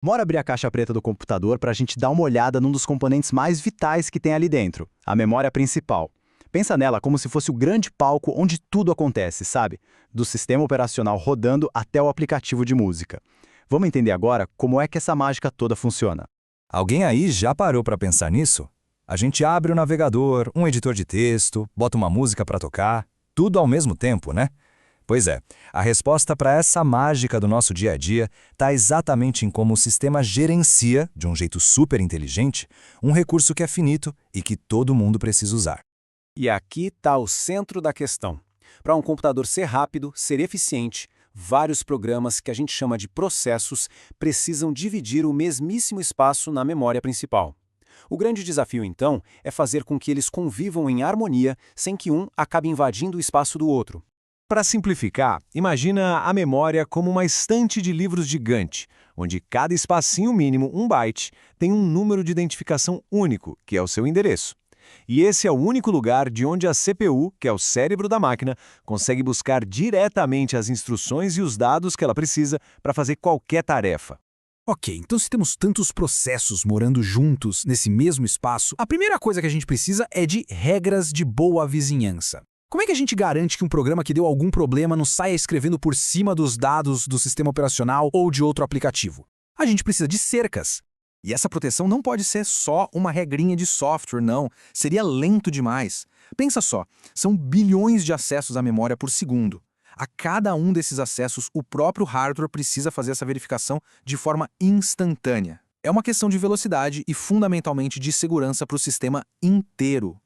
Bora abrir a caixa preta do computador para a gente dar uma olhada num dos componentes mais vitais que tem ali dentro, a memória principal. Pensa nela como se fosse o grande palco onde tudo acontece, sabe? Do sistema operacional rodando até o aplicativo de música. Vamos entender agora como é que essa mágica toda funciona. Alguém aí já parou para pensar nisso? A gente abre o navegador, um editor de texto, bota uma música para tocar, tudo ao mesmo tempo, né? Pois é, a resposta para essa mágica do nosso dia a dia está exatamente em como o sistema gerencia, de um jeito super inteligente, um recurso que é finito e que todo mundo precisa usar. E aqui está o centro da questão. Para um computador ser rápido, ser eficiente, vários programas que a gente chama de processos precisam dividir o mesmíssimo espaço na memória principal. O grande desafio, então, é fazer com que eles convivam em harmonia sem que um acabe invadindo o espaço do outro. Para simplificar, imagina a memória como uma estante de livros gigante, onde cada espacinho mínimo, 1 byte, tem um número de identificação único, que é o seu endereço. E esse é o único lugar de onde a CPU, que é o cérebro da máquina, consegue buscar diretamente as instruções e os dados que ela precisa para fazer qualquer tarefa. Ok, então se temos tantos processos morando juntos nesse mesmo espaço, a primeira coisa que a gente precisa é de regras de boa vizinhança. Como é que a gente garante que um programa que deu algum problema não saia escrevendo por cima dos dados do sistema operacional ou de outro aplicativo? A gente precisa de cercas. E essa proteção não pode ser só uma regrinha de software, não. Seria lento demais. Pensa só, são bilhões de acessos à memória por segundo. A cada um desses acessos, o próprio hardware precisa fazer essa verificação de forma instantânea. É uma questão de velocidade e, fundamentalmente, de segurança para o sistema inteiro.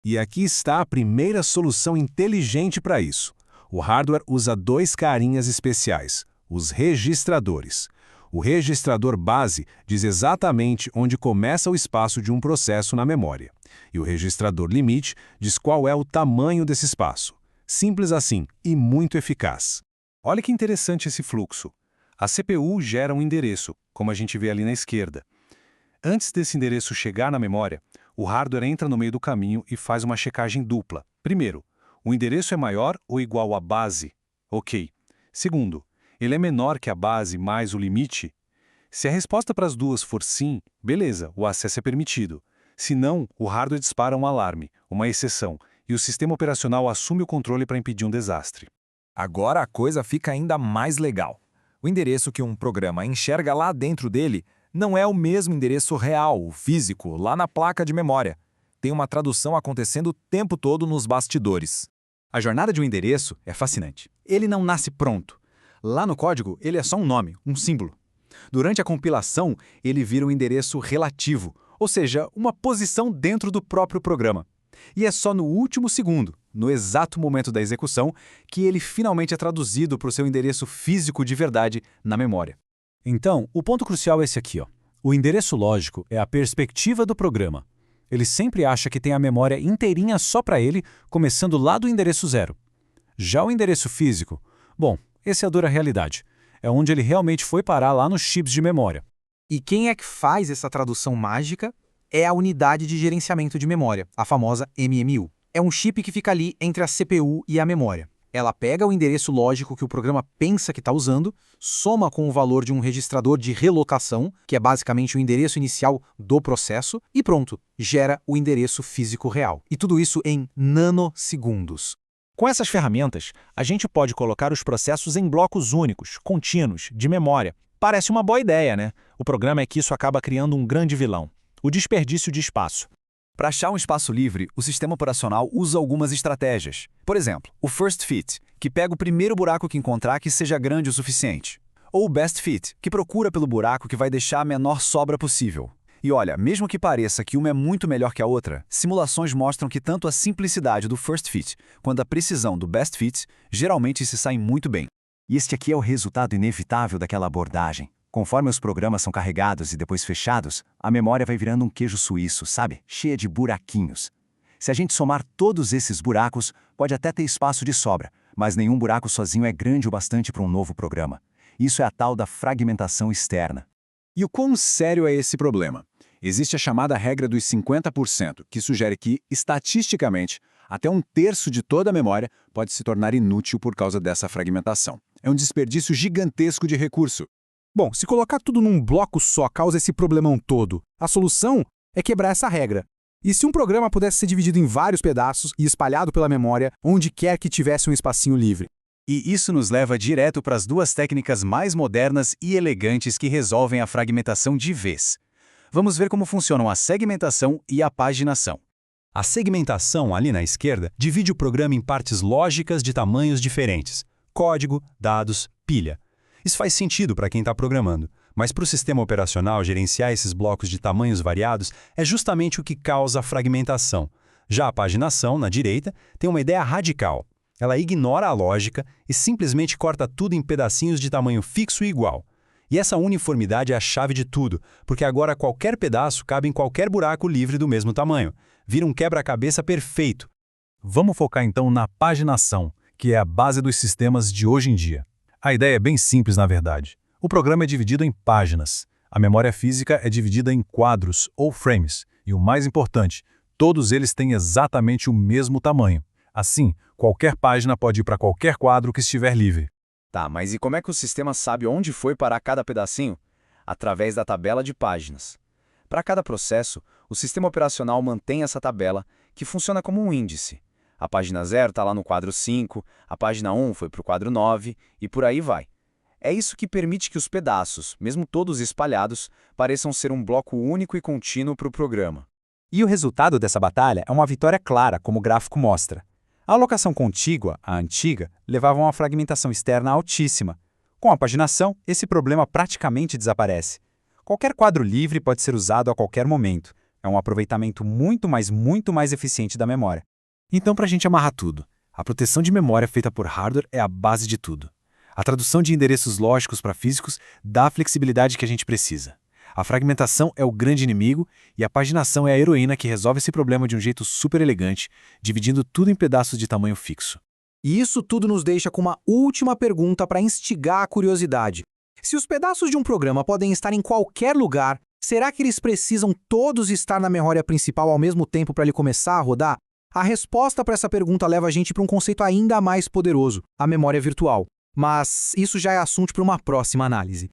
E aqui está a primeira solução inteligente para isso. O hardware usa 2 carinhas especiais, os registradores. O registrador base diz exatamente onde começa o espaço de um processo na memória. E o registrador limite diz qual é o tamanho desse espaço. Simples assim e muito eficaz. Olha que interessante esse fluxo. A CPU gera um endereço, como a gente vê ali na esquerda. Antes desse endereço chegar na memória, o hardware entra no meio do caminho e faz uma checagem dupla. Primeiro, o endereço é maior ou igual à base? Ok. Segundo, ele é menor que a base mais o limite? Se a resposta para as duas for sim, beleza, o acesso é permitido. Se não, o hardware dispara um alarme, uma exceção, e o sistema operacional assume o controle para impedir um desastre. Agora a coisa fica ainda mais legal. O endereço que um programa enxerga lá dentro dele não é o mesmo endereço real, o físico, lá na placa de memória. Tem uma tradução acontecendo o tempo todo nos bastidores. A jornada de um endereço é fascinante. Ele não nasce pronto. Lá no código, ele é só um nome, um símbolo. Durante a compilação, ele vira um endereço relativo, ou seja, uma posição dentro do próprio programa. E é só no último segundo, no exato momento da execução, que ele finalmente é traduzido para o seu endereço físico de verdade na memória. Então, o ponto crucial é esse aqui, ó. O endereço lógico é a perspectiva do programa. Ele sempre acha que tem a memória inteirinha só para ele, começando lá do endereço 0. Já o endereço físico, bom, esse é a dura realidade. É onde ele realmente foi parar lá nos chips de memória. E quem é que faz essa tradução mágica? É a unidade de gerenciamento de memória, a famosa MMU. É um chip que fica ali entre a CPU e a memória. Ela pega o endereço lógico que o programa pensa que está usando, soma com o valor de um registrador de relocação, que é basicamente o endereço inicial do processo, e pronto, gera o endereço físico real. E tudo isso em nanosegundos. Com essas ferramentas, a gente pode colocar os processos em blocos únicos, contínuos, de memória. Parece uma boa ideia, né? O problema é que isso acaba criando um grande vilão: o desperdício de espaço. Para achar um espaço livre, o sistema operacional usa algumas estratégias. Por exemplo, o First Fit, que pega o primeiro buraco que encontrar que seja grande o suficiente. Ou o Best Fit, que procura pelo buraco que vai deixar a menor sobra possível. E olha, mesmo que pareça que uma é muito melhor que a outra, simulações mostram que tanto a simplicidade do First Fit quanto a precisão do Best Fit geralmente se saem muito bem. E este aqui é o resultado inevitável daquela abordagem. Conforme os programas são carregados e depois fechados, a memória vai virando um queijo suíço, sabe? Cheia de buraquinhos. Se a gente somar todos esses buracos, pode até ter espaço de sobra, mas nenhum buraco sozinho é grande o bastante para um novo programa. Isso é a tal da fragmentação externa. E o quão sério é esse problema? Existe a chamada regra dos 50%, que sugere que, estatisticamente, até 1/3 de toda a memória pode se tornar inútil por causa dessa fragmentação. É um desperdício gigantesco de recurso. Bom, se colocar tudo num bloco só causa esse problemão todo. A solução é quebrar essa regra. E se um programa pudesse ser dividido em vários pedaços e espalhado pela memória, onde quer que tivesse um espacinho livre? E isso nos leva direto para as duas técnicas mais modernas e elegantes que resolvem a fragmentação de vez. Vamos ver como funcionam a segmentação e a paginação. A segmentação, ali na esquerda, divide o programa em partes lógicas de tamanhos diferentes: código, dados, pilha. Isso faz sentido para quem está programando, mas para o sistema operacional gerenciar esses blocos de tamanhos variados é justamente o que causa a fragmentação. Já a paginação, na direita, tem uma ideia radical. Ela ignora a lógica e simplesmente corta tudo em pedacinhos de tamanho fixo e igual. E essa uniformidade é a chave de tudo, porque agora qualquer pedaço cabe em qualquer buraco livre do mesmo tamanho. Vira um quebra-cabeça perfeito. Vamos focar então na paginação, que é a base dos sistemas de hoje em dia. A ideia é bem simples, na verdade. O programa é dividido em páginas. A memória física é dividida em quadros ou frames. E o mais importante, todos eles têm exatamente o mesmo tamanho. Assim, qualquer página pode ir para qualquer quadro que estiver livre. Tá, mas e como é que o sistema sabe onde foi parar cada pedacinho? Através da tabela de páginas. Para cada processo, o sistema operacional mantém essa tabela, que funciona como um índice. A página 0 está lá no quadro 5, a página 1 foi para o quadro 9 e por aí vai. É isso que permite que os pedaços, mesmo todos espalhados, pareçam ser um bloco único e contínuo para o programa. E o resultado dessa batalha é uma vitória clara, como o gráfico mostra. A alocação contígua, a antiga, levava a uma fragmentação externa altíssima. Com a paginação, esse problema praticamente desaparece. Qualquer quadro livre pode ser usado a qualquer momento. É um aproveitamento muito mais eficiente da memória. Então, para a gente amarrar tudo, a proteção de memória feita por hardware é a base de tudo. A tradução de endereços lógicos para físicos dá a flexibilidade que a gente precisa. A fragmentação é o grande inimigo e a paginação é a heroína que resolve esse problema de um jeito super elegante, dividindo tudo em pedaços de tamanho fixo. E isso tudo nos deixa com uma última pergunta para instigar a curiosidade. Se os pedaços de um programa podem estar em qualquer lugar, será que eles precisam todos estar na memória principal ao mesmo tempo para ele começar a rodar? A resposta para essa pergunta leva a gente para um conceito ainda mais poderoso, a memória virtual. Mas isso já é assunto para uma próxima análise.